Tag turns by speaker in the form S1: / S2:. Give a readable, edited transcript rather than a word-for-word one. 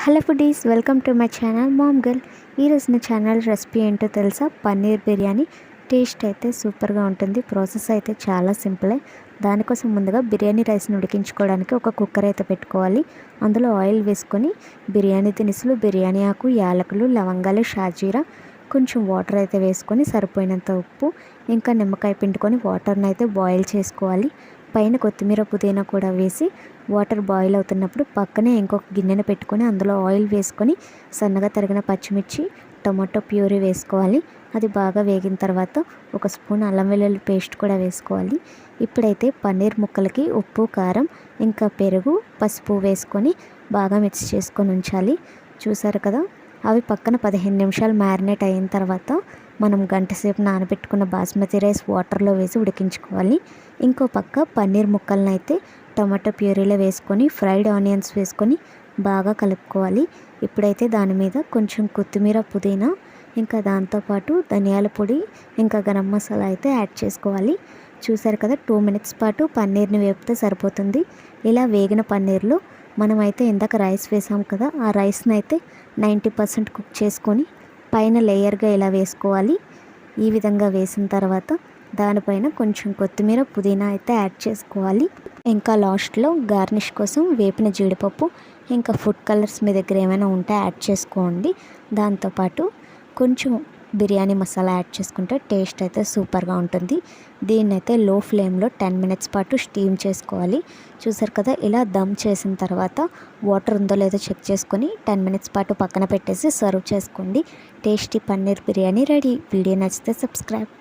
S1: Hello foodies, welcome to my channel ma'am girl. ఈరోజు నా channel recipe ఏంటో తెలుసా? పన్నీర్ బిర్యానీ. టేస్ట్ అయితే సూపర్గా ఉంటుంది. ప్రాసెస్ అయితే చాలా సింపులే. దానికోసం ముందుగా బిర్యానీ రైస్ని ఉడికించుకోవడానికి ఒక కుక్కర్ అయితే పెట్టుకోవాలి. అందులో ఆయిల్ వేసుకొని బిర్యానీ దినుసులు, బిర్యానీ ఆకు, యాలకులు, లవంగాలు, షాజీరా, కొంచెం వాటర్ అయితే వేసుకొని సరిపోయినంత ఉప్పు, ఇంకా నిమ్మకాయ పిండుకొని వాటర్ని అయితే బాయిల్ చేసుకోవాలి. పైన కొత్తిమీర, పుదీనా కూడా వేసి వాటర్ బాయిల్ అవుతున్నప్పుడు పక్కనే ఇంకొక గిన్నెను పెట్టుకొని అందులో ఆయిల్ వేసుకొని సన్నగా తరిగిన పచ్చిమిర్చి, టమాటో ప్యూరీ వేసుకోవాలి. అది బాగా వేగిన తర్వాత ఒక స్పూన్ అల్లం వెల్లుల్లి పేస్ట్ కూడా వేసుకోవాలి. ఇప్పుడైతే పన్నీర్ ముక్కలకి ఉప్పు, కారం, ఇంకా పెరుగు, పసుపు వేసుకొని బాగా మిక్స్ చేసుకొని ఉంచాలి. చూసారు కదా, అవి పక్కన 15 నిమిషాలు మ్యారినేట్ అయిన తర్వాత మనం గంట సేపు నానబెట్టుకున్న బాస్మతి రైస్ వాటర్లో వేసి ఉడికించుకోవాలి. ఇంకో పక్క పన్నీర్ ముక్కలను అయితే టమాటో ప్యూరీలో వేసుకొని ఫ్రైడ్ ఆనియన్స్ వేసుకొని బాగా కలుపుకోవాలి. ఇప్పుడైతే దాని మీద కొంచెం కొత్తిమీర, పుదీనా, ఇంకా దాంతోపాటు ధనియాల పొడి, ఇంకా గరం మసాలా అయితే యాడ్ చేసుకోవాలి. చూసారు కదా, 2 మినిట్స్ పాటు పన్నీర్ని వేపితే సరిపోతుంది. ఇలా వేగిన పన్నీర్లో మనమైతే ఇందాక రైస్ వేసాం కదా, ఆ రైస్ని అయితే 90% కుక్ చేసుకొని పైన లేయర్గా ఇలా వేసుకోవాలి. ఈ విధంగా వేసిన తర్వాత దానిపైన కొంచెం కొత్తిమీర, పుదీనా అయితే యాడ్ చేసుకోవాలి. ఇంకా లాస్ట్లో గార్నిష్ కోసం వేపిన జీడిపప్పు, ఇంకా ఫుడ్ కలర్స్ మీ దగ్గర ఏమైనా ఉంటే యాడ్ చేసుకోండి. దాంతోపాటు కొంచెం బిర్యానీ మసాలా యాడ్ చేసుకుంటే టేస్ట్ అయితే సూపర్గా ఉంటుంది. దీన్ని అయితే లో ఫ్లేమ్లో 10 మినిట్స్ పాటు స్టీమ్ చేసుకోవాలి. చూసారు కదా, ఇలా దమ్ చేసిన తర్వాత వాటర్ ఉందో లేదో చెక్ చేసుకొని 10 మినిట్స్ పాటు పక్కన పెట్టేసి సర్వ్ చేసుకోండి. Tasty paneer biryani ready. Video నచ్చితే సబ్స్క్రైబ్.